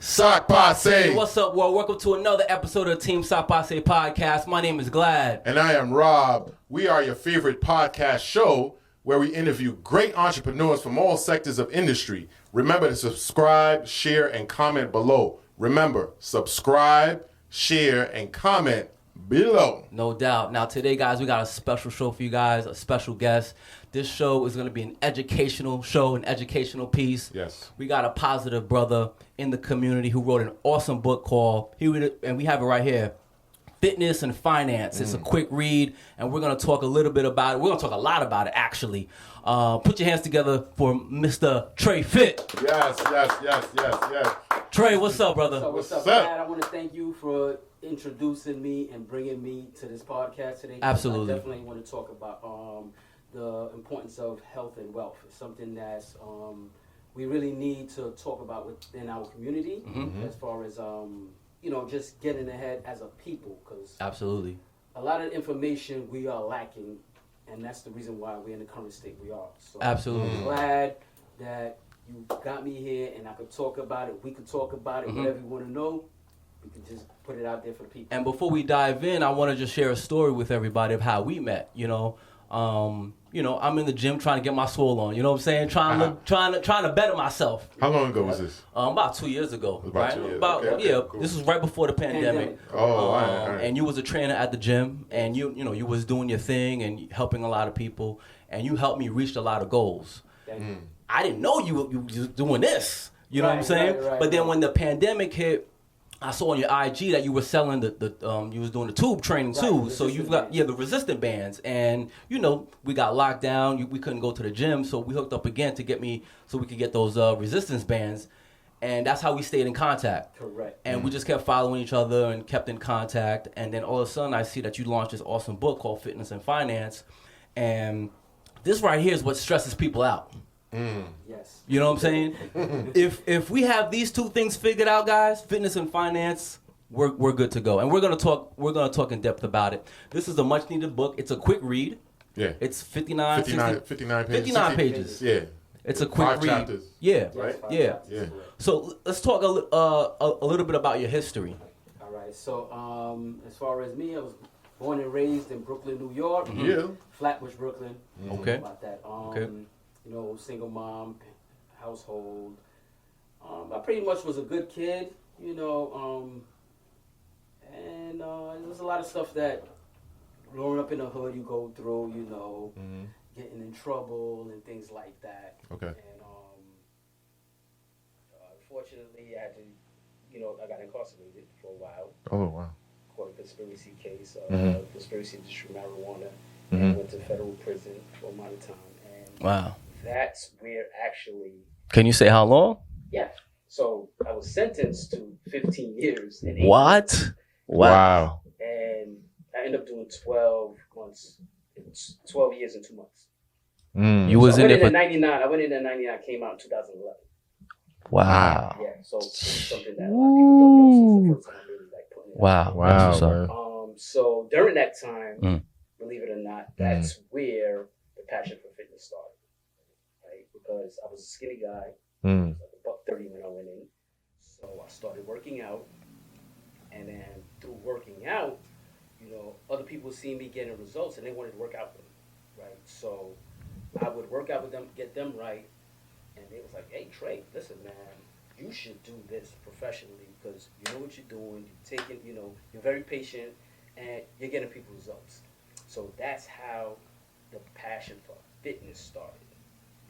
Sock Posse. Hey, what's up, world? Welcome to another episode of Team Sock Posse podcast. My name is Glad. And I am Rob. We are your favorite podcast show where we interview great entrepreneurs from all sectors of industry. Remember to subscribe, share, and comment below. Remember, subscribe, share, and comment below. No doubt. Now, today, guys, we got a special show for you guys, a special guest. This show is going to be an educational show, an educational piece. Yes. We got a positive brother in the community who wrote an awesome book called, and we have it right here, Fitness and Finance. It's a quick read, and we're going to talk a little bit about it. We're going to talk a lot about it, actually. Put your hands together for Mr. Trey Fit. Yes. Trey, what's up, brother? So what's up, up? Dad? I want to thank you for introducing me and bringing me to this podcast today. Absolutely. I definitely want to talk about the importance of health and wealth. It's something that's we really need to talk about within our community as far as just getting ahead as a people, because Absolutely. a lot of information we are lacking, and that's the reason why we're in the current state we are. So Absolutely. I'm glad that you got me here and I could talk about it. We could talk about it. Whatever you want to know, we can just put it out there for the people. And before we dive in, I want to just share a story with everybody of how we met. I'm in the gym trying to get my swole on. You know what I'm saying? Trying to better myself. How long ago was this? About 2 years ago. About Right? 2 years. About Okay, yeah. cool. This was right before the pandemic. Pandemic. Oh, all right. And you was a trainer at the gym, and you was doing your thing and helping a lot of people, and you helped me reach a lot of goals. Thank you. I didn't know you was doing this. You know what I'm Right, saying? right, But then right. when the pandemic hit, I saw on your IG that you were selling you was doing the tube training Right, too. So resistant you've got bands. the resistant bands, and we got locked down. We couldn't go to the gym, so we hooked up again to get me so we could get those resistance bands, and that's how we stayed in contact. Correct. And we just kept following each other and kept in contact. And then all of a sudden, I see that you launched this awesome book called Fitness and Finance, and this right here is what stresses people out. Yes. You know what I'm saying? if we have these two things figured out, guys, fitness and finance, we're good to go. And we're gonna talk in depth about it. This is a much needed book. It's a quick read. Yeah. It's 59 59 pages. 59 pages. Yeah. It's a quick 5 read. chapters. Yeah. Yes, Right? 5 Yeah. chapters, Yeah. correct. So let's talk a little bit about your history. All right. So as far as me, I was born and raised in Brooklyn, New York. Yeah. Flatbush, Brooklyn. Okay. About that. Okay. Single mom household. I pretty much was a good kid, and there was a lot of stuff that growing up in the hood you go through, getting in trouble and things like that. Okay. And unfortunately, I had to, I got incarcerated for a while. Oh, wow. Caught a conspiracy case, Mhm. conspiracy to distribute marijuana, Mhm. and went to federal prison for a amount of time. And Wow. that's where actually, Can you say how long? yeah. So I was sentenced to 15 years. And 8 What? months, Wow. and I ended up doing 12 months. It's 12 years and 2 months. You was So I in went there in for at 99. I went in at 99. Came out in 2011. wow. Yeah. So it's something that a lot of people don't know. Since the first time I really putting it out. Wow. Wow, That's what's up. man. So during that time, Mm. believe it or not, that's where the passion for fitness started. Right? Because I was a skinny guy, Mm. like about 30 when I went in. So I started working out, and then through working out, other people see me getting results, and they wanted to work out with me, right? So I would work out with them, get them right, and they was like, "Hey Trey, listen, man, you should do this professionally because you know what you're doing. You're taking, you're very patient, and you're getting people results." So that's how the passion for fitness started,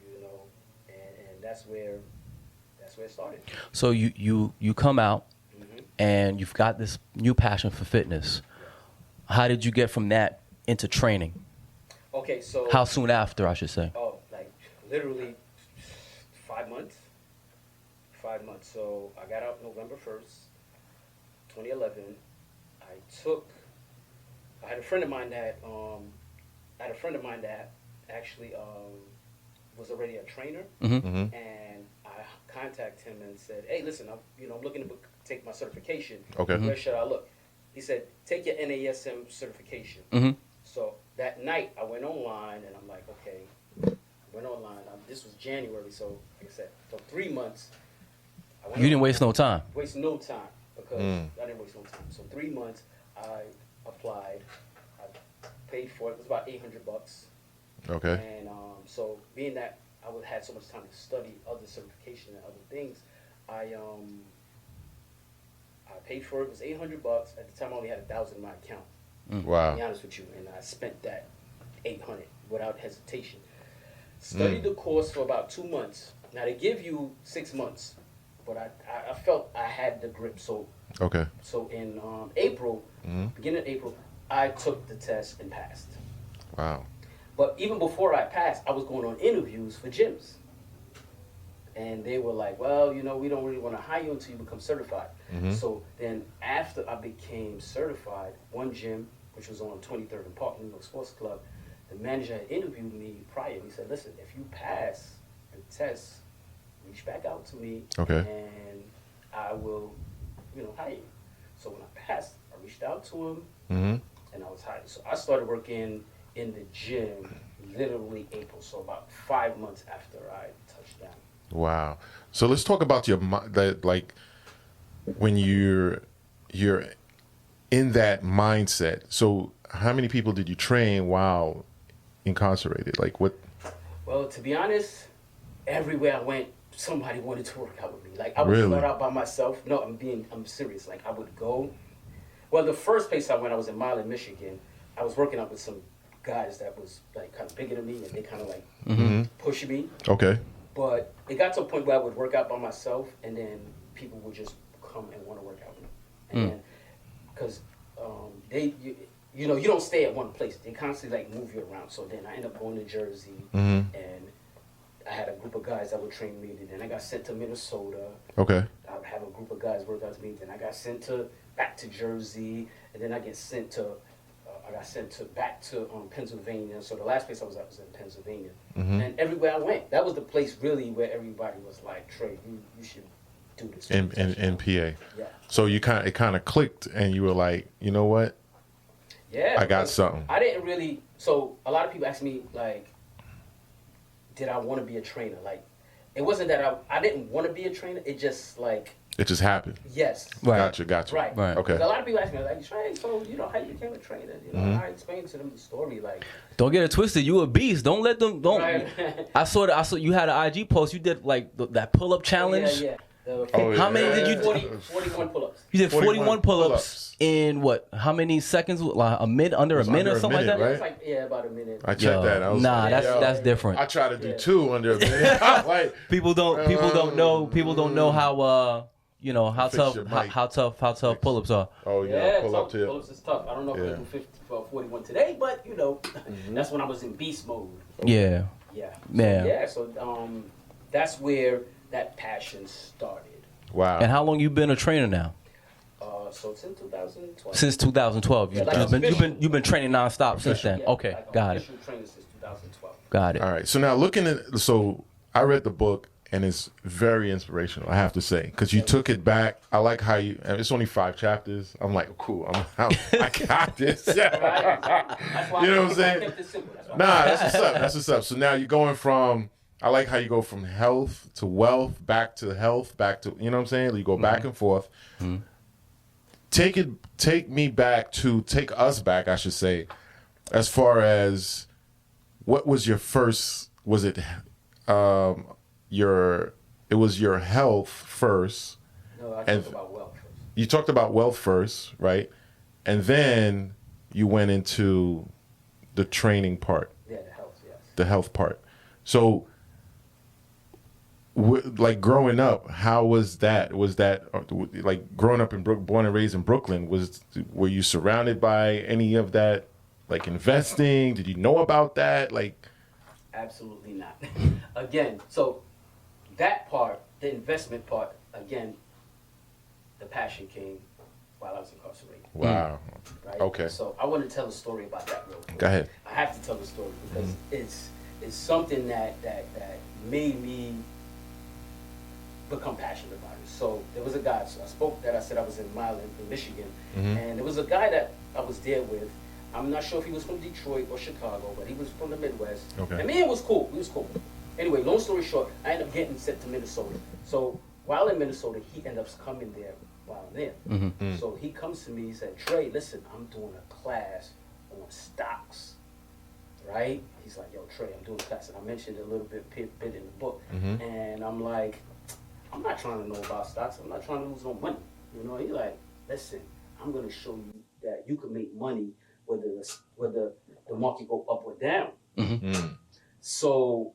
and that's where it started. So you come out Mhm. and you've got this new passion for fitness. How did you get from that into training? Okay, so How soon after, I should say? Oh, like literally 5 months. 5 months. So I got out November 1st, 2011. I had a friend of mine that actually was already a trainer, Mm-hmm. and I contacted him and said, "Hey, listen, I'm looking to take my certification. Okay. Where should I look?" He said, "Take your NASM certification." Mm-hmm. So that night I went online and I'm like, okay, went online. This was January, so like I said, for 3 months You didn't waste no time. Waste no time because I didn't waste no time. So 3 months, I applied. I paid for it. It was about $800. Okay. And so being that I had so much time to study other certification and other things, I paid for it. It was $800. At the time, I only had 1,000 in my account. To be Wow. honest with you, and I spent that 800 without hesitation. Studied the course for about 2 months. Now they give you 6 months, but I felt I had the grip. So Okay. in April, beginning of April, I took the test and passed. Wow. But even before I passed, I was going on interviews for gyms. And they were like, well, you know, we don't really want to hire you until you become certified. So then after I became certified, one gym, which was on 23rd and Park, New York Sports Club, the manager had interviewed me prior. He said, listen, if you pass the test, reach back out to me. Okay. And I will, you know, hire you. So when I passed, I reached out to him and I was hired. So I started working in the gym literally April, so about 5 months after I touched down. Wow. So let's talk about that, like when you're in that mindset. So how many people did you train while incarcerated? Like what? Well, to be honest, everywhere I went, somebody wanted to work out with me. Like I would Really? start out by myself. No, I'm serious. Like I would go. Well, the first place I went, I was in Milan, Michigan. I was working out with some guys that was like kind of bigger than me, and they kind of like pushing me. Okay. But it got to a point where I would work out by myself, and then people would just come and want to work out with me. And then, because you know, you don't stay at one place. They constantly like move you around. So then I ended up going to Jersey, and I had a group of guys that would train me. Then I got sent to Minnesota. Okay. I would have a group of guys work out with me. Then I got sent back to Jersey, and then I got sent back to Pennsylvania. So the last place I was at was in Pennsylvania. And everywhere I went, that was the place really where everybody was like, Trey, you should do this. In PA. Yeah. So it kind of clicked, and you were like, you know what? Yeah. I got because something. I didn't really. So a lot of people ask me like, did I want to be a trainer? Like, it wasn't that I didn't want to be a trainer. It just like. It just happened. Yes. Right. Gotcha. Right. Okay. A lot of people ask me like, Trey, so you know how you became a trainer? You know, I explained to them the story like. Don't get it twisted. You a beast. Don't let them. Don't. Right. I saw you had an IG post. You did like that pull up challenge. Yeah. How many did you do? 41 pull-ups. You did 41 pull-ups pull-ups. in what? How many seconds? Like a minute, under a minute, under or a something minute, like that. right? It's like about a minute. I checked that. I was Nah, like, that's different. I try to do Yeah. 2 under a minute. Like, People don't know how you know how Fix tough your mic. how tough pull-ups are. oh yeah, pull up tough. to Pull-ups is tough. I don't know if Yeah. I can do 41 today, but you know, that's when I was in beast mode. Yeah. Yeah. Yeah. So that's where that passion started. Wow. And how long you been a trainer now? So since 2012. Since 2012. Yeah, like You've been training nonstop since then. Yeah, Okay, like got it. official trainer since 2012. Got it. All right. So now so I read the book, and it's very inspirational, I have to say, because you took it back. I like how it's only 5 chapters. I'm like, cool. I got this. That's why You know what I'm I saying? kept it simple. That's why. Nah, that's what's up. So now you're going from, I like how you go from health to wealth, back to health, back to, you know what I'm saying? You go back and forth. Take us back, I should say, as far as what was your first, was it it was your health first? No, I And- talked about wealth first. You talked about wealth first, right? And then you went into the training part. Yeah, the health, yes. The health part. So, like growing up, how was that? Was that like growing up born and raised in Brooklyn? Were you surrounded by any of that, like investing? Did you know about that? Like, Absolutely not. Again, so that part, the investment part, again, the passion came while I was incarcerated. wow. Right? Okay. So I want to tell a story about that real quick. Go ahead. I have to tell the story because it's something that made me become passionate about it. So there was a guy, so I said I was in Milan, in Michigan, and there was a guy that I was there with. I'm not sure if he was from Detroit or Chicago, but he was from the Midwest. Okay. And me and was cool. We was cool. Anyway, long story short, I ended up getting sent to Minnesota. So while in Minnesota, he ended up coming there while I'm there. Mm-hmm. So he comes to me, he said, Trey, listen, I'm doing a class on stocks, right? He's like, yo, Trey, I'm doing a class. And I mentioned a little bit in the book. And I'm like, I'm not trying to know about stocks. I'm not trying to lose no money. You know, he's like, listen, I'm going to show you that you can make money whether the market go up or down. So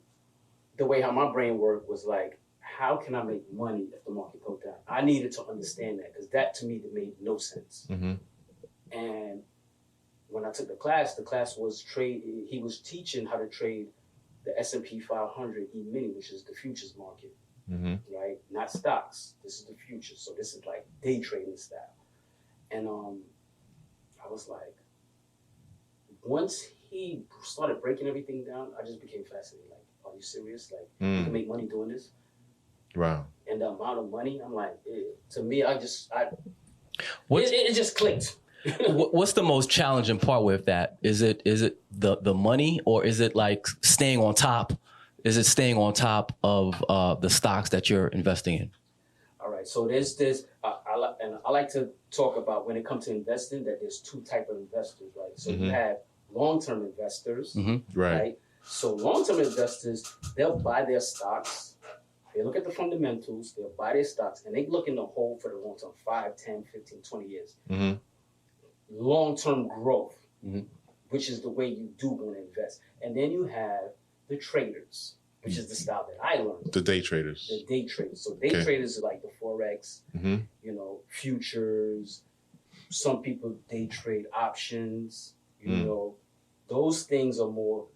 the way how my brain worked was like, how can I make money if the market goes down? I needed to understand that because that to me that made no sense. And when I took the class was trade. He was teaching how to trade the S&P 500 E-mini, which is the futures market, right? Not stocks. This is the futures. So this is like day trading style. And I was like, once he started breaking everything down, I just became fascinated. Like, are you serious? Like, you can make money doing this? Wow. And the amount of money, I'm like, to me, it just clicked. What's the most challenging part with that? Is it the money, or is it like staying on top? Is it staying on top of the stocks that you're investing in? All right. So there's I like to talk about when it comes to investing that there's two types of investors, right? So you have long-term investors, right? So long-term investors, they'll buy their stocks. They look at the fundamentals, they'll buy their stocks, and they look in the hold for the long term, 5, 10, 15, 20 years. Long-term growth, which is the way you do want to invest. And then you have the traders, which is the style that I learned. The day traders. The day traders. So day traders are like the Forex, you know, futures. Some people day trade options, you know. Those things are more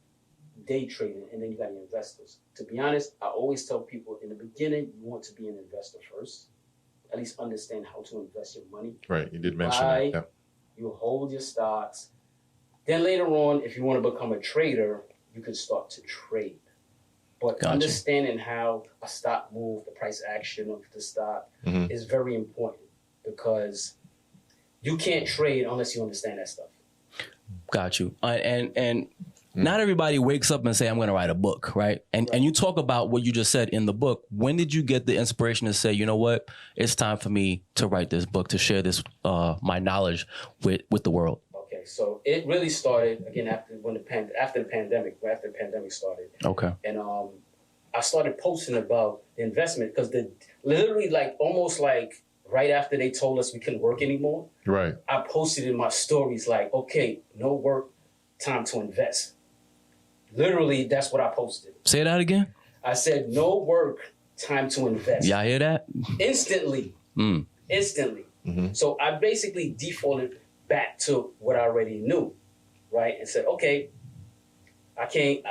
day trading, and then you got your investors. To be honest, I always tell people in the beginning, you want to be an investor first. At least understand how to invest your money. Right, you did mention that. Yeah. You hold your stocks. Then later on, if you want to become a trader, you can start to trade. But understanding how a stock moves, the price action of the stock is very important because you can't trade unless you understand that stuff. Got you. And not everybody wakes up and say, I'm going to write a book, right? And you talk about what you just said in the book. When did you get the inspiration to say, you know what, it's time for me to write this book, to share this, my knowledge with the world? Okay, so it really started, again, after the pandemic started. Okay. And I started posting about the investment because literally like almost like right after they told us we couldn't work anymore. Right. I posted in my stories like, okay, no work, time to invest. Literally, that's what I posted. Say that again. I said, no work, time to invest. Y'all hear that? Instantly. Instantly. So I basically defaulted back to what I already knew, right? And said, okay, I can't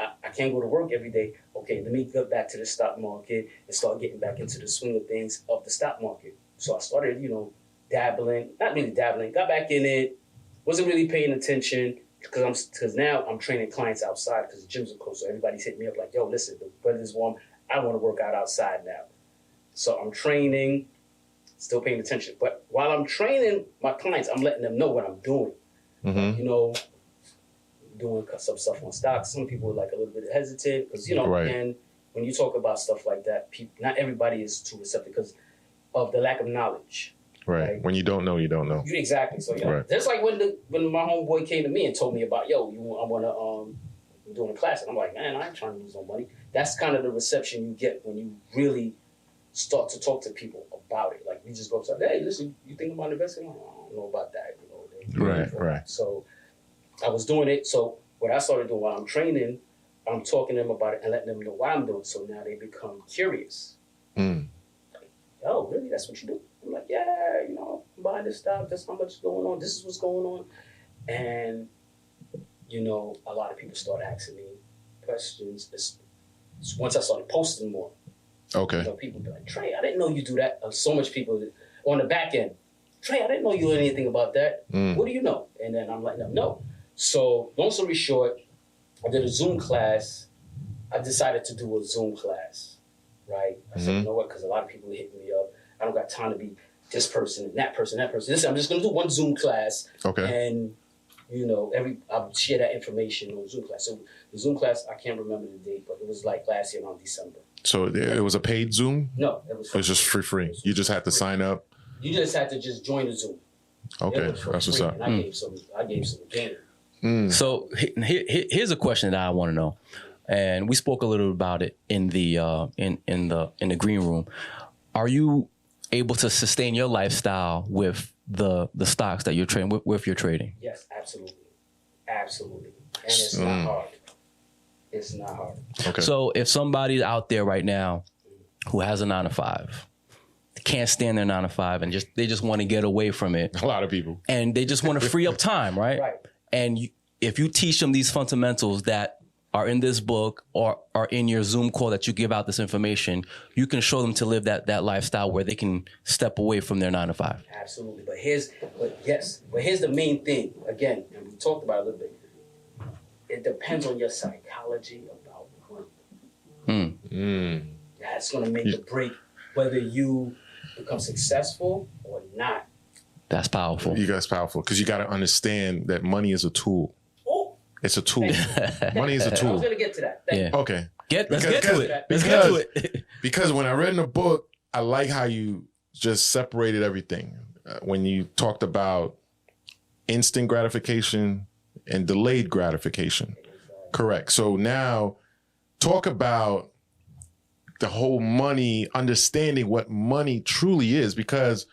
go to work every day. Okay, let me get back to the stock market and start getting back into the swing of things of the stock market. So I started, dabbling, not really dabbling, got back in it, wasn't really paying attention because now I'm training clients outside because the gyms are closed. So everybody's hitting me up like, yo, listen, the weather's warm. I want to work out outside now. So I'm training, still paying attention. But while I'm training my clients, I'm letting them know what I'm doing. Doing some stuff on stocks. Some people are like a little bit hesitant because, and when you talk about stuff like that, not everybody is too receptive because of the lack of knowledge. Right. When you don't know, you don't know. Exactly. So, just like when my homeboy came to me and told me about, I want to doing a class. And I'm like, man, I ain't trying to lose no money. That's kind of the reception you get when you really start to talk to people about it. Like, you just go up and say, hey, listen, you think about investing? I don't know about that. Right. So I was doing it. So what I started doing while I'm training, I'm talking to them about it and letting them know why I'm doing it. So now they become curious. Like, oh, really? That's what you do? I'm like, yeah, I'm buying this stuff. That's how much is going on. This is what's going on. And, a lot of people start asking me questions. Once I started posting more. Okay. People be like, Trey, I didn't know you do that. So much people on the back end. Trey, I didn't know you knew anything about that. What do you know? And then I'm like, no. So, long story short, I did a Zoom class. I decided to do a Zoom class, right? I said, you know what? Because a lot of people are hitting me up. I don't got time to be this person and that person, that person. Listen, I'm just going to do one Zoom class. Okay. And, you know, I would share that information on Zoom class. So the Zoom class, I can't remember the date, but it was like last year around December. So it was a paid Zoom? No, it was just free. You just had to sign up? You just had to just join the Zoom. Okay, that's what's up. And I gave some game. So here's a question that I want to know, and we spoke a little about it in the in the green room. Are you able to sustain your lifestyle with the stocks that you're trading with your trading? Yes, absolutely, and it's not hard. It's not hard. Okay. So if somebody's out there right now who has a 9-to-5, can't stand their 9-to-5, and they just want to get away from it. A lot of people. And they just want to free up time, right? Right. And if you teach them these fundamentals that are in this book or are in your Zoom call that you give out this information, you can show them to live that lifestyle where they can step away from their 9-to-5. Absolutely. But here's the main thing. Again, and we talked about it a little bit. It depends on your psychology about money. That's going to make or break whether you become successful or not. That's powerful. You guys powerful because you got to understand that money is a tool. Oh, it's a tool. Money is a tool. I was going to get to that. Yeah. Okay. Let's get to it. Because when I read in the book, I like how you just separated everything. When you talked about instant gratification and delayed gratification. Correct. So now talk about the whole money, understanding what money truly is, because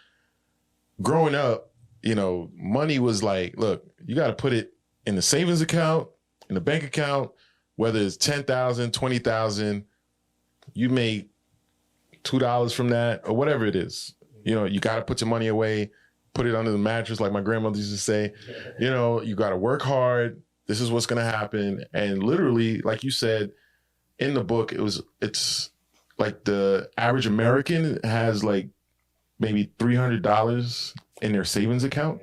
growing up, you know, money was like, look, you got to put it in the savings account, in the bank account, whether it's 10,000, 20,000, you make $2 from that or whatever it is. You know, you got to put your money away, put it under the mattress, like my grandmother used to say. You know, you got to work hard. This is what's going to happen. And literally, like you said in the book, it's like the average American has like maybe $300 in their savings account.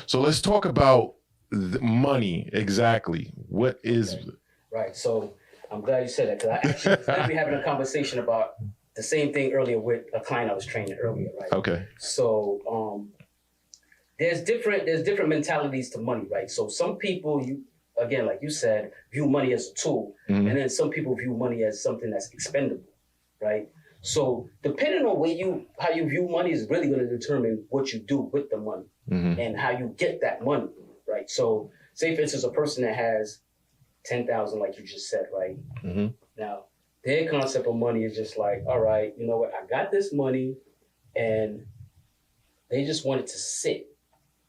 So let's talk about the money exactly. What is... Right. So I'm glad you said that, because I actually was literally having a conversation about the same thing earlier with a client I was training earlier, right? Okay. So there's different mentalities to money, right? So some people, again, like you said, view money as a tool, and then some people view money as something that's expendable, right? So depending on how you view money is really going to determine what you do with the money and how you get that money, right? So say, for instance, a person that has 10,000, like you just said, right? Now, their concept of money is just like, all right, you know what? I got this money, and they just want it to sit,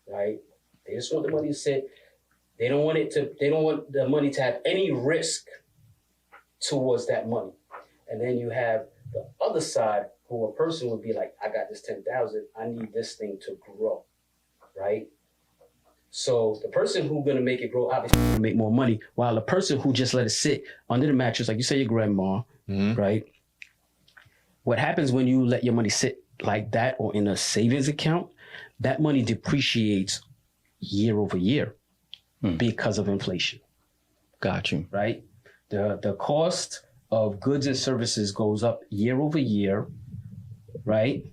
right? They just want the money to sit. They don't want the money to have any risk towards that money. And then you have the other side, who a person would be like, I got this 10,000. I need this thing to grow, right? So the person who's going to make it grow, obviously, going to make more money, while the person who just let it sit under the mattress, like you say, your grandma, right? What happens when you let your money sit like that or in a savings account, that money depreciates year over year because of inflation. Got you. Right? The cost of goods and services goes up year over year, right?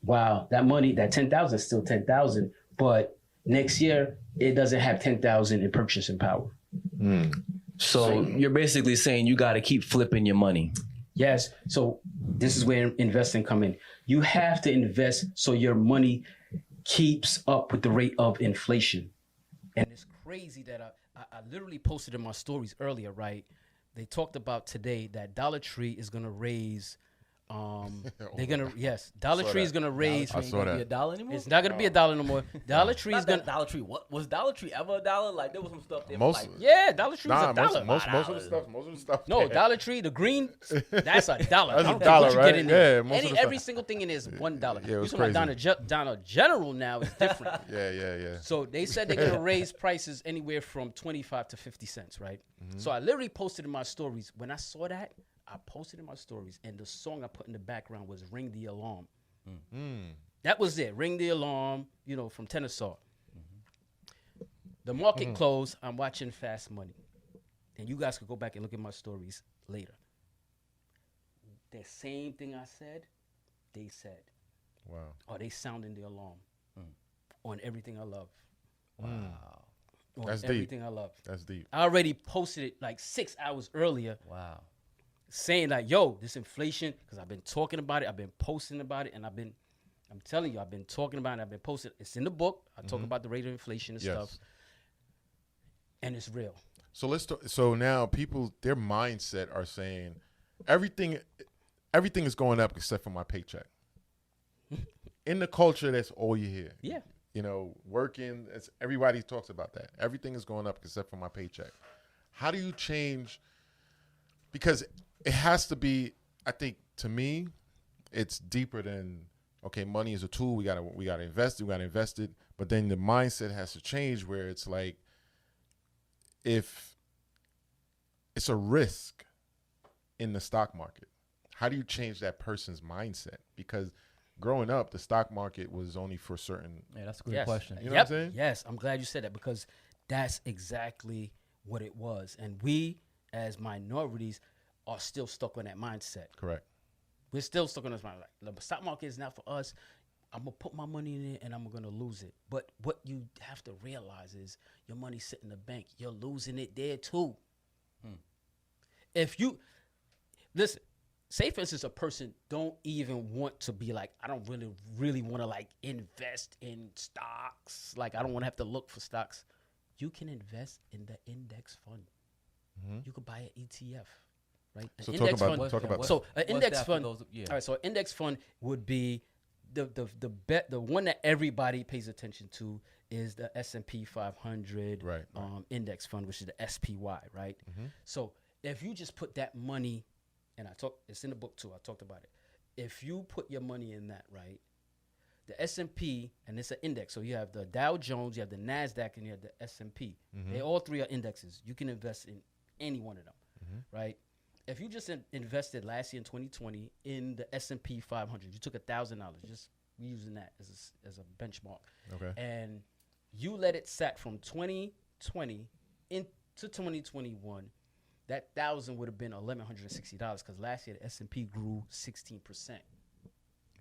Wow, that money, that 10,000 is still 10,000, but next year it doesn't have 10,000 in purchasing power. So you're basically saying you got to keep flipping your money. Yes. So this is where investing come in. You have to invest so your money keeps up with the rate of inflation. And it's crazy that I literally posted in my stories earlier, right? They talked about today that Dollar Tree is going to raise, Dollar Tree is going to raise. I saw that. Be $1 anymore? It's not going to be $1 no more. Dollar Tree is going to. Dollar Tree, what? Was Dollar Tree ever $1? Like, there was some stuff there. Dollar Tree was $1. Most of the stuff. No, Dollar Tree, the green, that's $1. That's $1, right? Get in there. Every single thing in there is $1. Yeah, it was crazy. crazy. Dollar General now is different. Yeah. So they said they're going to raise prices anywhere from 25 to 50 cents, right? So I literally posted in my stories. When I saw that, I posted in my stories, and the song I put in the background was Ring the Alarm. That was it. Ring the Alarm, from Tennessee. The market closed. I'm watching Fast Money. And you guys could go back and look at my stories later. The same thing I said, they said. Wow. Are they sounding the alarm on everything I love? Wow. on That's deep. everything I love. That's deep. I already posted it like 6 hours earlier, Wow. saying like, "Yo, this inflation," because I've been talking about it, I've been posting about it, and I'm telling you, I've been talking about it, I've been posting. It's in the book. I talk about the rate of inflation and Yes. stuff, and it's real. So let's. So now people, their mindset are saying, everything is going up except for my paycheck. In the culture, that's all you hear. Yeah. You know, working. Everybody talks about that. Everything is going up except for my paycheck. How do you change? Because it has to be. I think to me, it's deeper than, okay, money is a tool. We gotta invest it. We gotta invest it. But then the mindset has to change where it's like, if it's a risk in the stock market, how do you change that person's mindset? Because growing up, the stock market was only for certain. Yeah, that's a great question. You know what I'm saying? Yes, I'm glad you said that, because that's exactly what it was. And we, as minorities, are still stuck on that mindset. Correct. We're still stuck on this mindset. Like, the stock market is not for us. I'm going to put my money in it and I'm going to lose it. But what you have to realize is your money's sitting in the bank. You're losing it there too. If you, listen, say for instance, a person don't even want to be like, I don't really want to like invest in stocks. Like, I don't want to have to look for stocks. You can invest in the index fund. You could buy an ETF, right? An So index talk fund. about So an what's index that for fund. those- yeah. All right. So an index fund would be the one that everybody pays attention to is the S&P 500 Right. index fund, which is the SPY, right? So if you just put that money, and it's in the book too. I talked about it. If you put your money in that, right, the S&P, and it's an index. So you have the Dow Jones, you have the Nasdaq, and you have the S&P. They all three are indexes. You can invest in any one of them, right? If you just invested last year in 2020 in the S&P 500, you took $1,000, just using that as a benchmark, Okay. and you let it sat from 2020 into 2021, that 1,000 would have been $1,160, because last year the S&P grew 16%.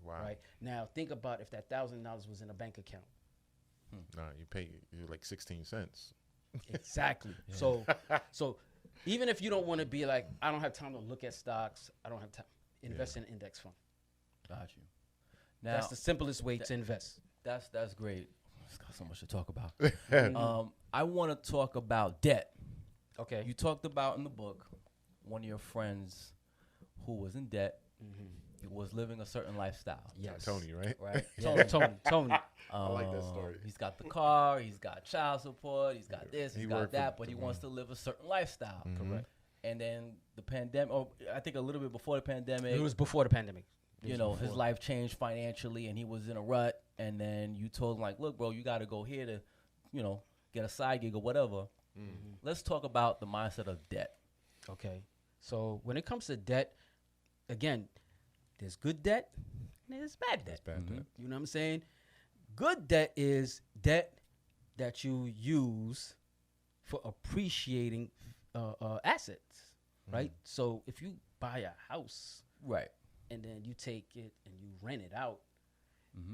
Wow. Right now, think about if that $1,000 was in a bank account. No, you like 16 cents. Exactly. So even if you don't want to be like, I don't have time to look at stocks, I don't have time, invest in an index fund. Got you. Now That's the simplest way to invest. that's great. It's got so much to talk about. I want to talk about debt. Okay. You talked about in the book one of your friends who was in debt, was living a certain lifestyle. Yes. Tony, right? Right. Tony. I like that story. He's got the car, he's got child support, he's got this, He he's got worked that, for- but he wants to live a certain lifestyle. Correct. And then the pandemic, I think a little bit before the pandemic, It was before the pandemic. you know, his life changed financially and he was in a rut. And then you told him, like, look, bro, you got to go here to, you know, get a side gig or whatever. Let's talk about the mindset of debt. Okay. So when it comes to debt, again, there's good debt and there's bad debt. Bad debt. You know what I'm saying? Good debt is debt that you use for appreciating assets, right? So if you buy a house Right. and then you take it and you rent it out,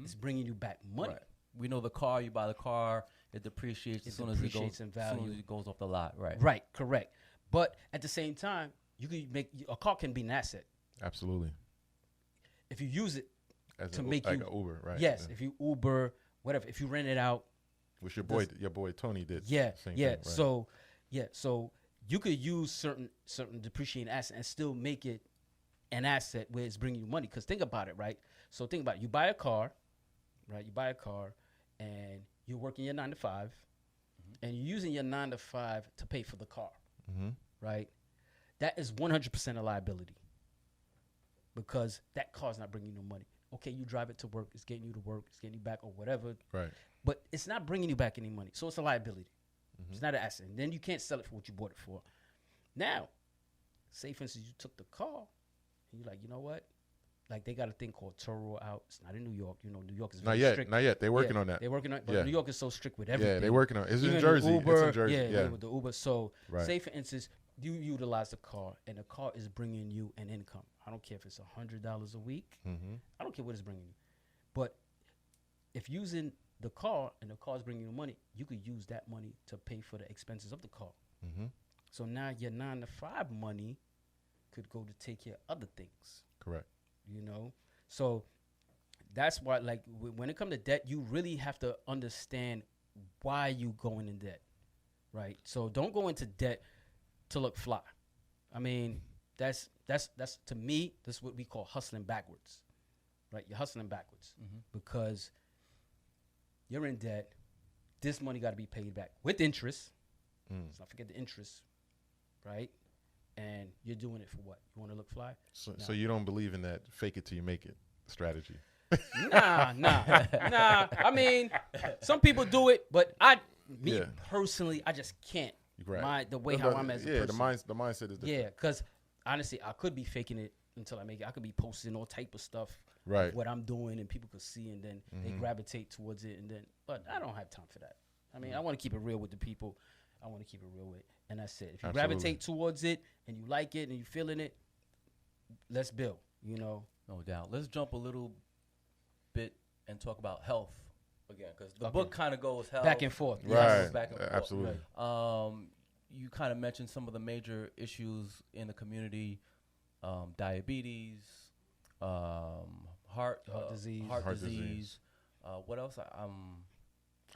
it's bringing you back money. Right. We know the car, you buy the car, it depreciates as soon as it depreciates goes in as soon value. as it goes off the lot. Right. Right, correct. But at the same time, you can make a car can be an asset Absolutely. if you use it As to an, make like you an Uber, right? Yes, Yeah. if you Uber, whatever, if you rent it out, Which your boy Tony did. yeah, Same yeah. thing, right? So you could use certain depreciating assets and still make it an asset where it's bringing you money. Because think about it, right? So think about it. You buy a car, right? You buy a car, and you're working your 9 to 5, and you're using your 9 to 5 to pay for the car, right? That is 100% a liability because that car's not bringing you no money. Okay, you drive it to work, it's getting you to work, it's getting you back or whatever, Right. but it's not bringing you back any money. So it's a liability. It's not an asset. And then you can't sell it for what you bought it for. Now, say for instance, you took the car and you're like, you know what? Like they got a thing called Turo out. It's not in New York. You know, New York is very strict. Not yet. They're working on that. They're working on it. But Yeah. New York is so strict with everything. Yeah, they're working on it. It's in Even Jersey. Uber, It's in Jersey. Yeah, Yeah. with the Uber. So Right. say for instance, you utilize the car and the car is bringing you an income. I don't care if it's $100 a week. I don't care what it's bringing you. But if using the car and the car's bringing you money, you could use that money to pay for the expenses of the car. Mm-hmm. So now your 9 to 5 money could go to take care of other things, Correct. you know? So that's why, like, when it comes to debt, you really have to understand why you going in debt, right? So don't go into debt to look fly. I mean, that's to me, that's what we call hustling backwards, right? You're hustling backwards because you're in debt. This money got to be paid back with interest. Let's not forget the interest, right? And you're doing it for what? You want to look fly? So you don't believe in that fake it till you make it strategy? Nah. I mean, some people do it, but personally, I just can't. Right. The way how I'm as a person. The mindset is different. Yeah, because honestly, I could be faking it until I make it. I could be posting all type of stuff, Right. what I'm doing, and people could see, and then they gravitate towards it, but I don't have time for that. I mean, I want to keep it real with the people. I want to keep it real with, and that's it. If you gravitate towards it and you like it and you feeling it, let's build. You know. No doubt. Let's jump a little bit and talk about health again, because the book kind of goes health back and forth. Right. Back and forth. Absolutely. You kind of mentioned some of the major issues in the community: diabetes, heart disease. What else?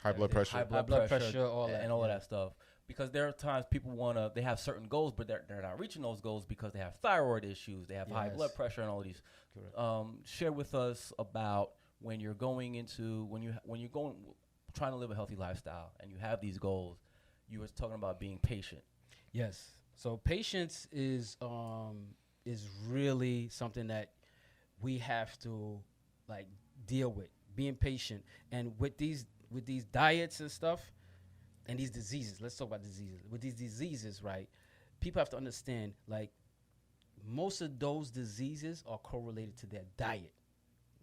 High blood pressure. High blood pressure, all that, and all of that stuff. Because there are times people they have certain goals, but they're not reaching those goals because they have thyroid issues, they have high blood pressure, and all of these. Share with us about when you're going trying to live a healthy lifestyle, and you have these goals. You were talking about being patient. Yes. So patience is really something that we have to like deal with. Being patient, and with these diets and stuff, and these diseases. Let's talk about diseases. With these diseases, right? People have to understand, like, most of those diseases are correlated to their diet,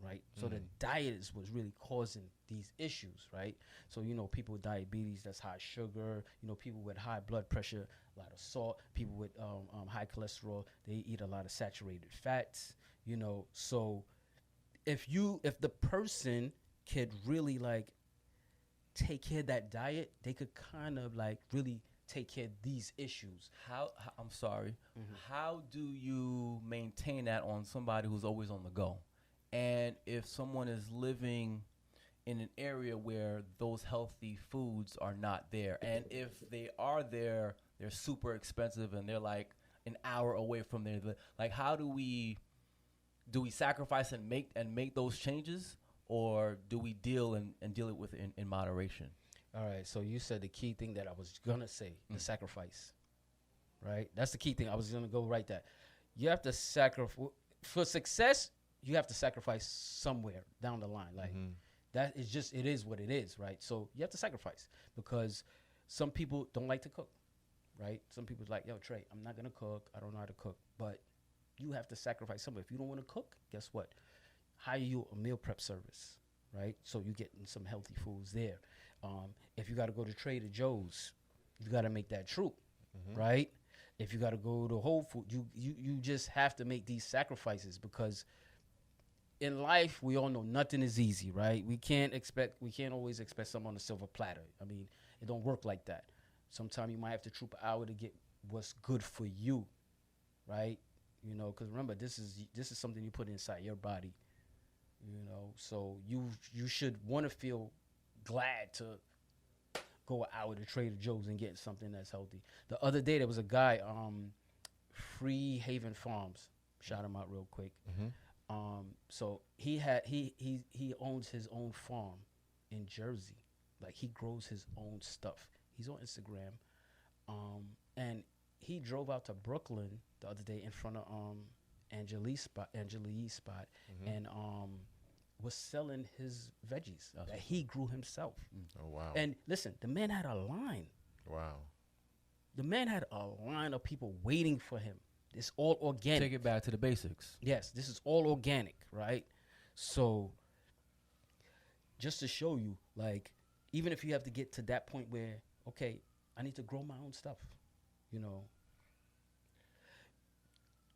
right? So the diet is what's really causing these issues, right? So, people with diabetes, that's high sugar. People with high blood pressure, a lot of salt. People with high cholesterol, they eat a lot of saturated fats, So if the person could really, like, take care of that diet, they could kind of like really take care of these issues. I'm sorry. How do you maintain that on somebody who's always on the go? And if someone is living in an area where those healthy foods are not there, and if they are there, they're super expensive and they're like an hour away from there, like, how do we sacrifice and make those changes? Or do we deal it with in moderation? All right. So you said the key thing that I was gonna say, the sacrifice, right? That's the key thing. I was gonna go right there. You have to sacrifice for success. You have to sacrifice somewhere down the line. Like that is just, it is what it is, right? So you have to sacrifice because some people don't like to cook, right? Some people's like, yo, Trey, I'm not gonna cook. I don't know how to cook, but you have to sacrifice somewhere. If you don't want to cook, guess what? Hire you a meal prep service, right? So you getting some healthy foods there. If you got to go to Trader Joe's, you got to make that troop, right? If you got to go to Whole Foods, you just have to make these sacrifices because in life we all know nothing is easy, right? We can't always expect something on a silver platter. I mean, it don't work like that. Sometimes you might have to troop an hour to get what's good for you, right? Because remember, this is something you put inside your body. So you should want to feel glad to go an hour to Trader Joe's and get something that's healthy. The other day there was a guy, Free Haven Farms, shout him out real quick. So he owns his own farm in Jersey, like he grows his own stuff. He's on Instagram, and he drove out to Brooklyn the other day in front of Angelique's spot, and was selling his veggies that he grew himself. Oh wow! And listen, the man had a line. Wow. The man had a line of people waiting for him. It's all organic. Take it back to the basics. Yes, this is all organic, right? So, just to show you, like, even if you have to get to that point where, okay, I need to grow my own stuff,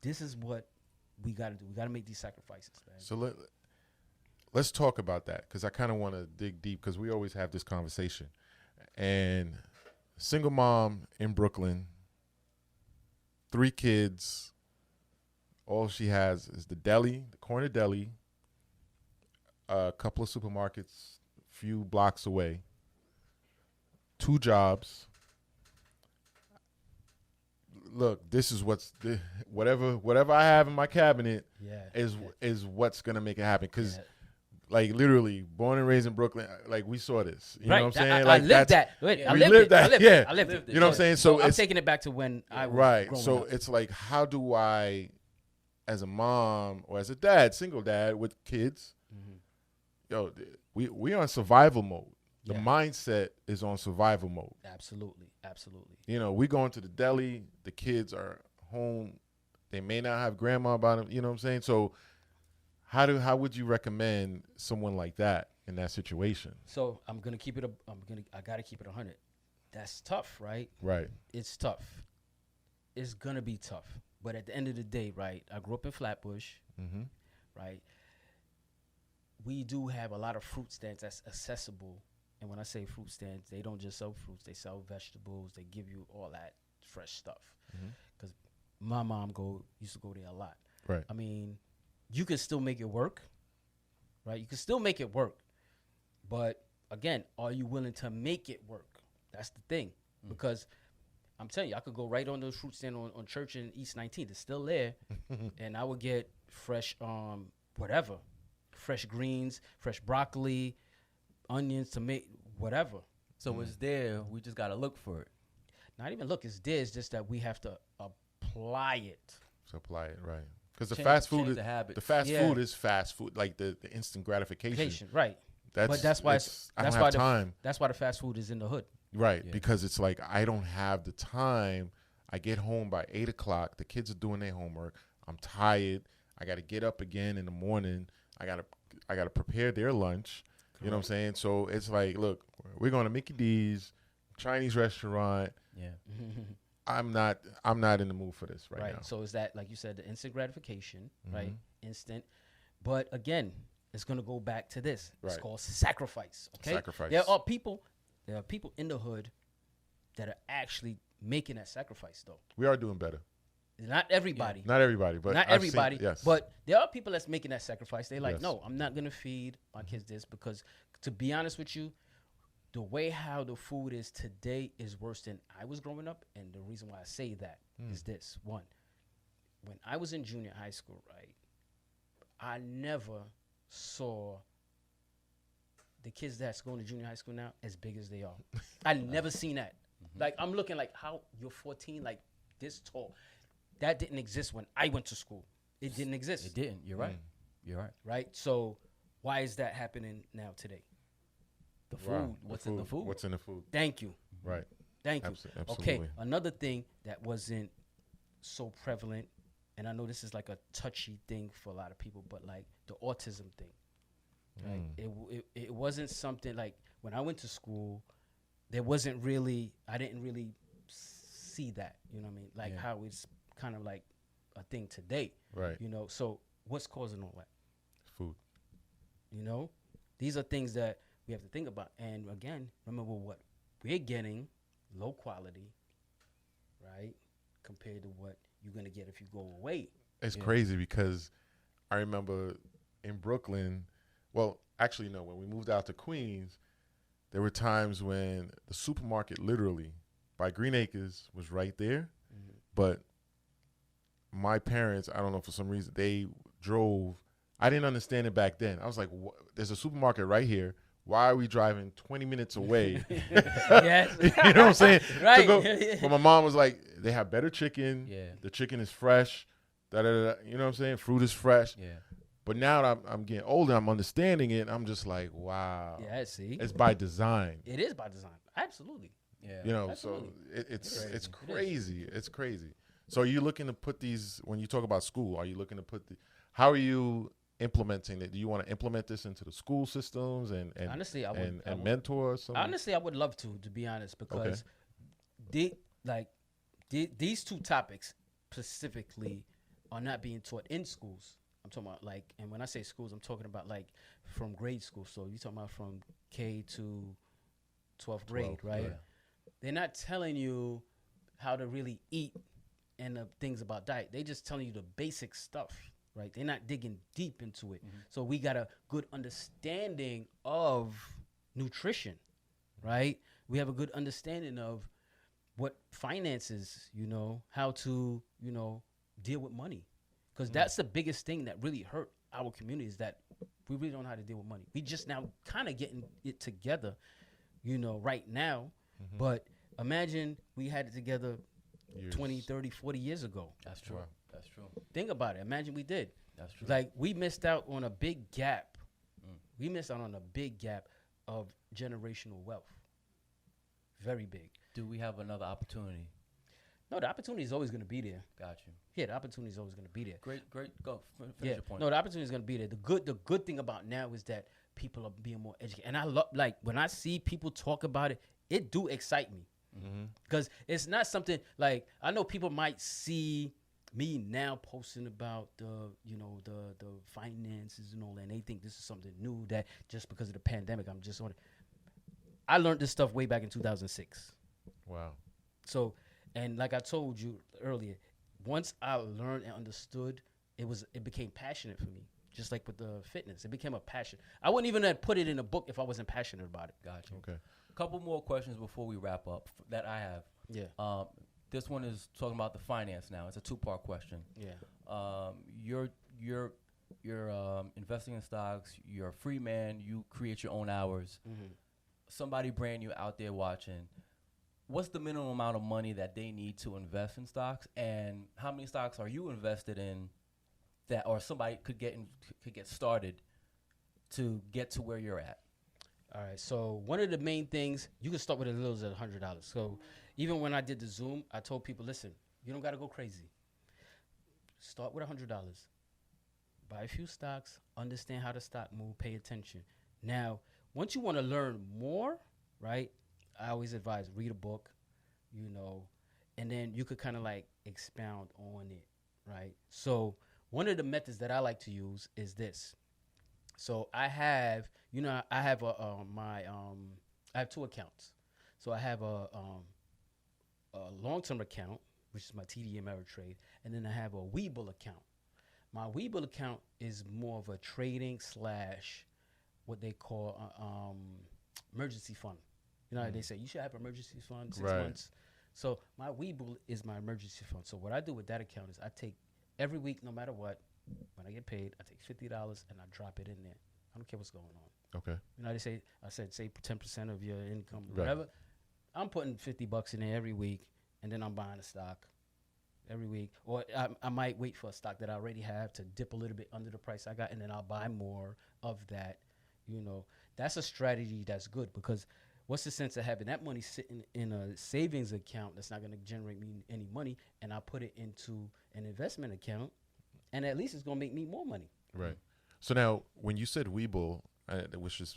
this is what we got to do. We got to make these sacrifices, man. So let's talk about that because I kind of want to dig deep because we always have this conversation. And single mom in Brooklyn, 3 kids. All she has is the deli, the corner deli, a couple of supermarkets, a few blocks away, 2 jobs. Look, this is whatever I have in my cabinet is what's gonna make it happen. Because, like, literally, born and raised in Brooklyn, like we saw this. You know what I'm saying? I Like lived that. I lived that. Yeah, I lived it. You know what I'm saying? So I'm it's taking it back to when I was right. growing So up. it's like, how do I, as a mom or as a dad, single dad with kids, yo, we on survival mode. The mindset is on survival mode. Absolutely. You know, we going to the deli. The kids are home. They may not have grandma by them. You know what I'm saying? So how would you recommend someone like that in that situation? So I'm gonna keep it. I gotta keep it 100. That's tough, right? Right. It's tough. It's gonna be tough. But at the end of the day, right? I grew up in Flatbush, right? We do have a lot of fruit stands that's accessible. And when I say fruit stands, they don't just sell fruits; they sell vegetables. They give you all that fresh stuff. Because my mom used to go there a lot. Right. I mean, you can still make it work, right? You can still make it work, but again, are you willing to make it work? That's the thing. Because I'm telling you, I could go right on those fruit stand on Church and East 19th. It's still there, and I would get fresh, whatever, fresh greens, fresh broccoli, onions, tomato, whatever. So it's there. We just gotta look for it. Not even look, it's there. It's just that we have to apply it. Supply it, right? Because the Change- fast food change is the habits. food is fast food, like the instant gratification. Patient, right? But that's why I don't have time. That's why the fast food is in the hood. Right, because it's like I don't have the time. I get home by 8:00. The kids are doing their homework. I'm tired. I got to get up again in the morning. I gotta prepare their lunch. You know what I'm saying? So it's like, look, we're going to Mickey D's, Chinese restaurant. Yeah. I'm not in the mood for this right now. So is that, like you said, the instant gratification, right? Instant. But again, it's going to go back to this. It's Right. called sacrifice. Okay. Sacrifice. There are people in the hood that are actually making that sacrifice, though. We are doing better. Not everybody. Not everybody, but Not I've everybody. seen, yes. But there are people that's making that sacrifice. They're like, Yes. no, I'm not going to feed my kids this because, to be honest with you, the way how the food is today is worse than I was growing up. And the reason why I say that is this. One, when I was in junior high school, right, I never saw the kids that's going to junior high school now as big as they are. I never seen that. Like, I'm looking like, how you're 14, like this tall. That didn't exist when I went to school. It didn't exist. It didn't. You're right. You're right. Right? So why is that happening now today? The food. Wow. What's in the food? What's in the food? Thank you. Right. Thank you. Absolutely. Okay, another thing that wasn't so prevalent, and I know this is like a touchy thing for a lot of people, but like the autism thing. Right? It wasn't something like when I went to school, I didn't really see that, you know what I mean? Like how it's kind of like a thing today. Right. You know, so what's causing all that? Food. You know? These are things that we have to think about. And again, remember what we're getting, low quality, right? Compared to what you're going to get if you go away. It's crazy because I remember in Brooklyn, well, actually, no, when we moved out to Queens, there were times when the supermarket literally by Green Acres was right there. But my parents, I don't know, for some reason, they drove. I didn't understand it back then. I was like, there's a supermarket right here. Why are we driving 20 minutes away? Yes. You know what I'm saying? Right. To go, but my mom was like, they have better chicken. Yeah. The chicken is fresh. You know what I'm saying? Fruit is fresh. Yeah. But now that I'm getting older, I'm understanding it. I'm just like, wow. Yeah, see? It's by design. It is by design. Absolutely. Yeah. You know, Absolutely. so it's crazy. crazy. It's crazy. So are you looking to put these, when you talk about school, are you looking to put how are you implementing it? Do you want to implement this into the school systems and Honestly, I would. and mentor some? Honestly, I would love to be honest, because these two topics specifically are not being taught in schools. I'm talking about like, and when I say schools, I'm talking about like from grade school. So you're talking about from K to 12th grade, right? yeah. They're not telling you how to really eat and the things about diet. They just telling you the basic stuff, right? They're not digging deep into it. So we got a good understanding of nutrition, right? We have a good understanding of what finances, you know, how to, you know, deal with money. Because that's the biggest thing that really hurt our community is that we really don't know how to deal with money. We just now kind of getting it together, you know, right now. But imagine we had it together 20, 30, 40 years ago. That's true. Wow. That's true. Think about it. Imagine we did. That's true. Like, we missed out on a big gap. We missed out on a big gap of generational wealth. Very big. Do we have another opportunity? No, the opportunity is always going to be there. Got you. Yeah, the opportunity is always going to be there. Great. Go. Finish Yeah, your point. no, the opportunity is going to be there. The good thing about now is that people are being more educated, and I love, like, when I see people talk about it, it do excite me because it's not something like, I know people might see me now posting about the, you know, the finances and all that, and they think this is something new that just because of the pandemic I'm just on it. I learned this stuff way back in 2006. Wow. So, and like I told you earlier, once I learned and understood, it became passionate for me. Just like with the fitness, it became a passion. I wouldn't even have put it in a book if I wasn't passionate about it. Got you. Okay. Couple more questions before we wrap up that I have. Yeah. This one is talking about the finance now. It's a two-part question. Yeah. You're investing in stocks. You're a free man. You create your own hours. Somebody brand new out there watching. What's the minimum amount of money that they need to invest in stocks, and how many stocks are you invested in that, or somebody could get started to get to where you're at? All right. So one of the main things, you can start with as little as $100. So even when I did the Zoom, I told people, listen, you don't got to go crazy. Start with $100. Buy a few stocks, understand how the stock move, pay attention. Now, once you want to learn more, right, I always advise read a book, you know, and then you could kind of like expound on it, right? So one of the methods that I like to use is this. So I have, you know, I have I have two accounts. So I have a long-term account, which is my TD Ameritrade, and then I have a Webull account. My Webull account is more of a trading / what they call emergency fund. You know how they say you should have an emergency fund 6 months. So my Webull is my emergency fund. So what I do with that account is I take every week, no matter what, when I get paid, I take $50 and I drop it in there. I don't care what's going on. Okay. You know how they say, I said, say 10% of your income, Right. whatever. I'm putting $50 in there every week, and then I'm buying a stock every week. Or I might wait for a stock that I already have to dip a little bit under the price I got, and then I'll buy more of that. You know, that's a strategy that's good, because what's the sense of having that money sitting in a savings account that's not going to generate me any money, and I put it into an investment account, and at least it's going to make me more money. Right. So now, when you said Webull, which is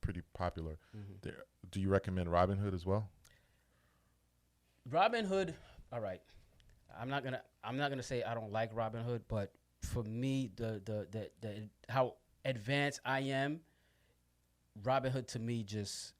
pretty popular, do you recommend Robinhood as well? Robinhood, all right. I'm not gonna say I don't like Robinhood, but for me, the how advanced I am, Robinhood to me just,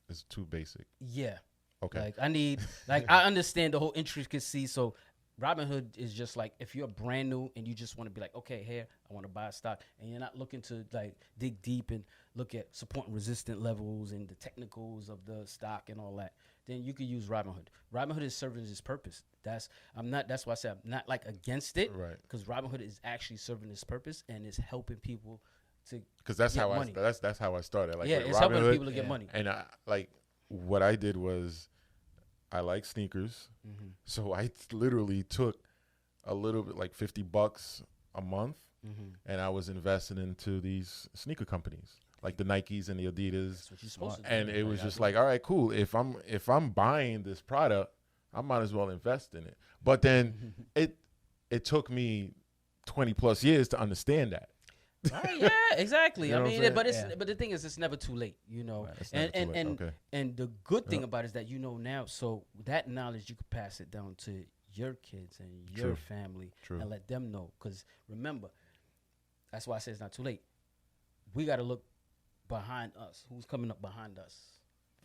It's too basic. yeah. Okay. Like I need, like I understand the whole intricacy. So Robinhood is just like, if you're brand new and you just want to be like, okay, here I want to buy a stock, and you're not looking to like dig deep and look at support and resistant levels and the technicals of the stock and all that, then you could use Robinhood. Robinhood is serving its purpose. That's why I say I'm not like against it, Right. because Robinhood is actually serving its purpose and is helping people to Because that's get how money. that's how I started. Like, yeah, with it's helping Robinhood, people to get money. And what I did was, I like sneakers, so I literally took a little bit, like $50 a month, and I was investing into these sneaker companies, like the Nikes and the Adidas. That's what you're supposed to do. And it was just like, all right, cool. If I'm buying this product, I might as well invest in it. But then it took me 20 plus years to understand that. Right, yeah, exactly. You know I what I'm mean, saying? but the thing is, it's never too late, you know. Right, it's never too late, okay. And the good thing about it is that you know now, so that knowledge you can pass it down to your kids and your True. family True. and let them know. Because remember, That's why I say it's not too late. We got to look behind us. Who's coming up behind us?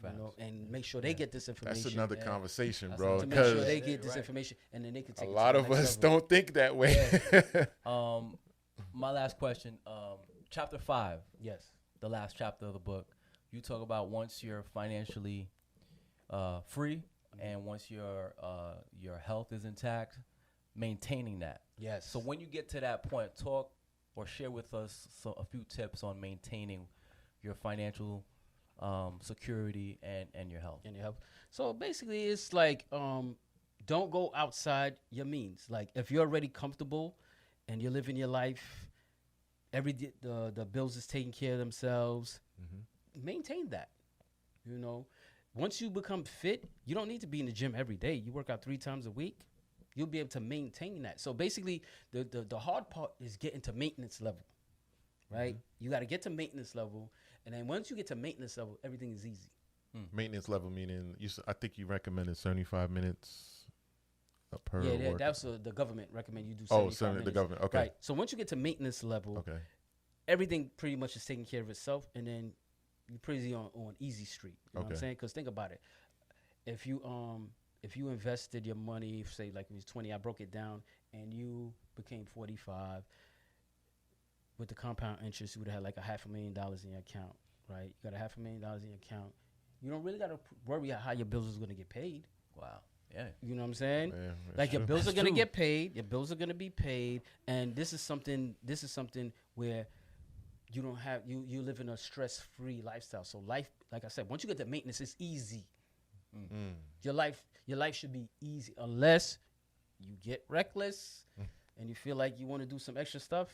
You know, and make sure they get this information. That's another and conversation, That's bro. to make sure Because they get this information, and then they can take a it lot to of the next us level. don't think that way. My last question, chapter 5, Yes. the last chapter of the book, you talk about once you're financially free and once your health is intact, maintaining that. Yes. So when you get to that point, talk or share with us a few tips on maintaining your financial security and your health. And your health. So basically, it's like don't go outside your means. Like if you're already comfortable and you're living your life, the bills is taking care of themselves. Maintain that. You know, once you become fit, you don't need to be in the gym every day. You work out 3 times a week. You'll be able to maintain that. So basically, the hard part is getting to maintenance level, right? You got to get to maintenance level, and then once you get to maintenance level, everything is easy. Maintenance level meaning I think you recommended 75 minutes per Yeah, work. that's the government recommend you do. Oh, 75 so the minutes. government. Okay. Right. So once you get to maintenance level, Okay. everything pretty much is taking care of itself, and then you're pretty on easy street. You know what I'm Okay. saying? Because think about it. If you invested your money, say like it was 20, I broke it down, and you became 45, with the compound interest, you would have had like $500,000 in your account, right? You got $500,000 in your account. You don't really got to worry about how your bills is going to get paid. Wow. Yeah. You know what I'm saying? Yeah, that's Like your true. bills are That's gonna true. get paid. Your bills are gonna be paid, and this is something where you don't have you live in a stress-free lifestyle. So life, like I said, once you get to maintenance, it's easy. Your life should be easy unless you get reckless and you feel like you want to do some extra stuff.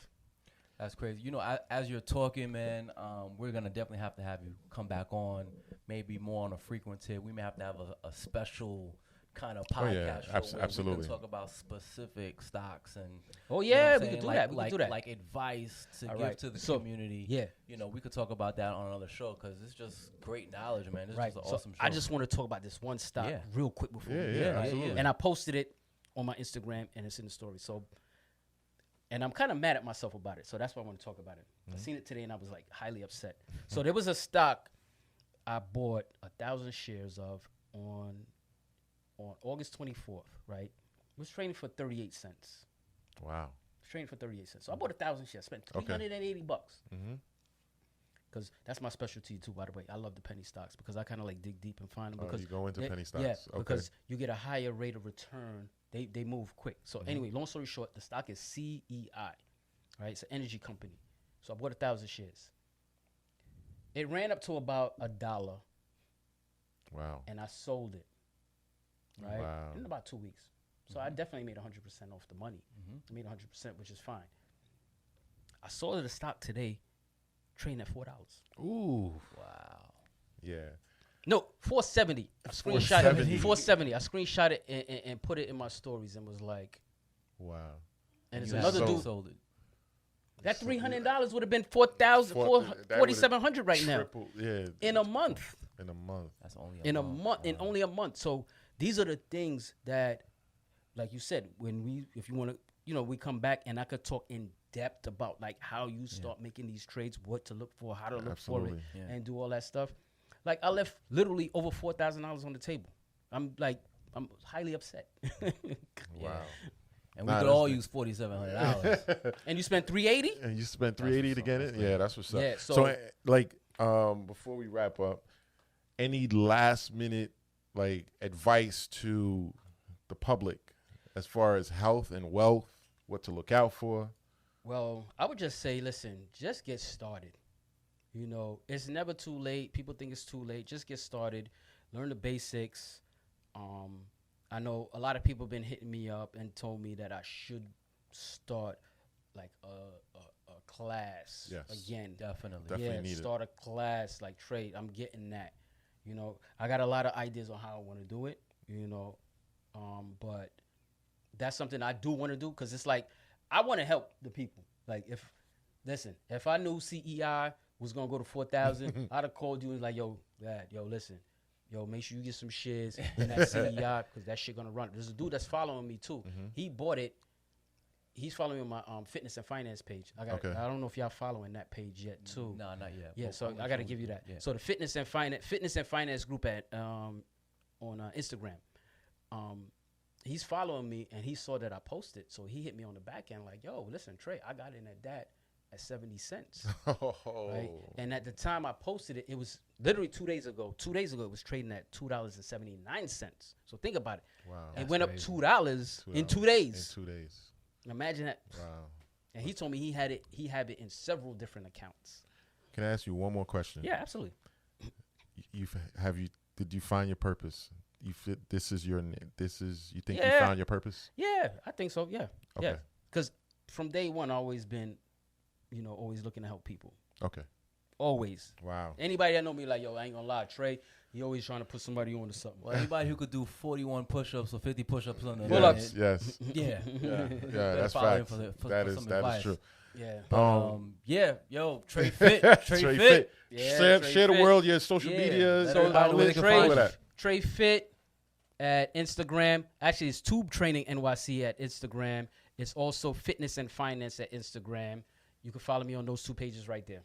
That's crazy. You know, as you're talking, man, we're going to definitely have to have you come back on, maybe more on a frequent tip. We may have to have a special kind of Oh, yeah. podcast show where Absolutely. we can talk about specific stocks and Oh you know yeah, what I'm we saying? could do like, that. We like, could do that. like advice to All give right. to the So, community. yeah. You know, we could talk about that on another show because it's just great knowledge, man. This Right. is just an So awesome show. I just want to talk about this one stock Yeah. real quick before Yeah, we yeah, end, right? absolutely. And I posted it on my Instagram and it's in the story. So, and I'm kind of mad at myself about it. So that's why I want to talk about it. I seen it today and I was like highly upset. So there was a stock I bought 1,000 shares of on August 24th, right? It was trading for 38 cents. Wow. It was trading for 38 cents. So I bought 1,000 shares, spent Okay. $380. Mm-hmm. Because that's my specialty too, by the way. I love the penny stocks because I kind of like dig deep and find them. Oh, Because you go into they- penny stocks. Yeah, Okay. because you get a higher rate of return. They move quick. So anyway, long story short, the stock is CEI, right? It's an energy company. So I bought 1,000 shares. It ran up to about $1, Wow. and I sold it, right? Wow. In about 2 weeks. So I definitely made 100% off the money. I made 100%, which is fine. I saw the stock today trading at $4. Ooh. wow. Yeah. No, 470. I screenshot it. 470. 470. I screenshot it and put it in my stories and was like, Wow. and it's You another actually dude. sold it. That $300 would have been 4,000, That 4,700 right now Triple, yeah. in a month. In a month. That's only In a month, in only a month. So these are the things that, like you said, if you want to, we come back and I could talk in depth about like how you start making these trades, what to look for, how to look for it, Absolutely. Yeah. and do all that stuff. Like I left literally over $4,000 on the table. I'm highly upset. Wow. And we Nah, could that's all the- use $4,700. And you spent $380. And you spent $380 to get it? Yeah, that's what's up. Yeah, So, so- like, before we wrap up, any last minute like advice to the public as far as health and wealth, what to look out for? Well, I would just say, listen, just get started. It's never too late. People think it's too late. Just get started. Learn the basics. I know a lot of people been hitting me up and told me that I should start like a class Yes. again. Definitely. Definitely need it. Start a class like trade. I'm getting that. I got a lot of ideas on how I want to do it. But that's something I do want to do because it's like I want to help the people. Like if I knew CEI was gonna go to 4,000, I'd have called you and like, listen, make sure you get some shares in that CEI because that shit gonna run. There's a dude that's following me too. He bought it he's following me on my fitness and finance page. I don't know if y'all following that page yet too. No, not yet. Yeah, so I got to give you that. Yeah. So the fitness and finance group at on Instagram. He's following me and he saw that I posted, so he hit me on the back end like, "Yo, listen, Trey, I got in at that at 70 cents." Right? And at the time I posted it, it was literally 2 days ago. 2 days ago, it was trading at $2.79. So think about it. Wow. It went up $2 in 2 days. In 2 days. Imagine that. Wow. And he told me he had it in several different accounts. Can I ask you one more question? Yeah, absolutely. Did you find your purpose? You think you Yeah. found your purpose? Yeah, I think so. Yeah. Okay. Yeah. Because from day one, I always been, always looking to help people. Okay. Always. Wow. Anybody that know me like, yo, I ain't gonna lie, Trey, he always trying to put somebody on to something. Well, anybody who could do 41 push-ups or 50 push-ups on the Pull-ups. Yes. Yeah. Yeah, that's Follow him facts. for That some is advice. true. Yeah. Yeah, yo, Trey Fit. Trey Fit. Yeah, Share Trey the Fit. world your social Yeah. media. Let everybody know where they can outlets, find all of that. Trey Fit at Instagram. Actually, it's Tube Training NYC at Instagram. It's also Fitness and Finance at Instagram. You can follow me on those 2 pages right there.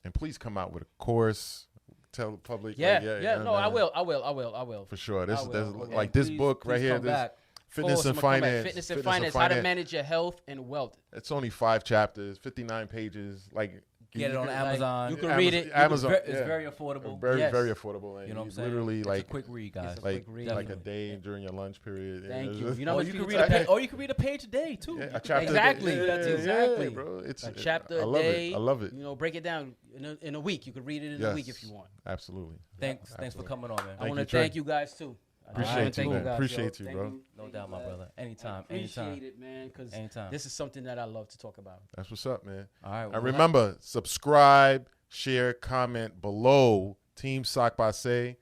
And please come out with a course. Tell the public. Yeah, like, no, I will. For sure. I will. There's Okay. like this Please- book right please here. come This back. Fitness Of and course, I'ma come back. Finance. Fitness and Finance. How to manage your health and wealth. It's only 5 chapters, 59 pages. Like Get it on can- Amazon. you can read it. Amazon. It's yeah. very affordable. Very, Yes. very affordable. And You know what I'm you saying? literally It's like a quick read, guys. It's a like quick read. like a day during your lunch period. Thank Yeah, you. it's- You know Or what you people can read tell- or you can read a page a day too. Yeah, a chapter. Exactly. Yeah, That's yeah, exactly. bro. It's A chapter I a love day. it. I love it. Break it down in a week. You could read it in a week if you want. Absolutely. Thanks for Absolutely. coming on, man. I want you, to Trey. thank you guys too. I wanna Appreciate you, thank man. guys, Appreciate yo. you, Thank bro. No doubt, my brother. Anytime, Appreciate anytime. it, man, because Anytime. this is something that I love to talk about. That's what's up, man. All right. And remember, subscribe, share, comment below. Team Sock Passe.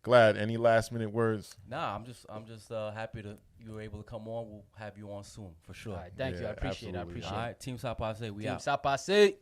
Glad. Any last minute words? Nah, I'm just happy that you were able to come on. We'll have you on soon for sure. All right, thank you. I Yeah, appreciate it. I absolutely. appreciate All it. right, Team Sapa say we Team out. Sapase.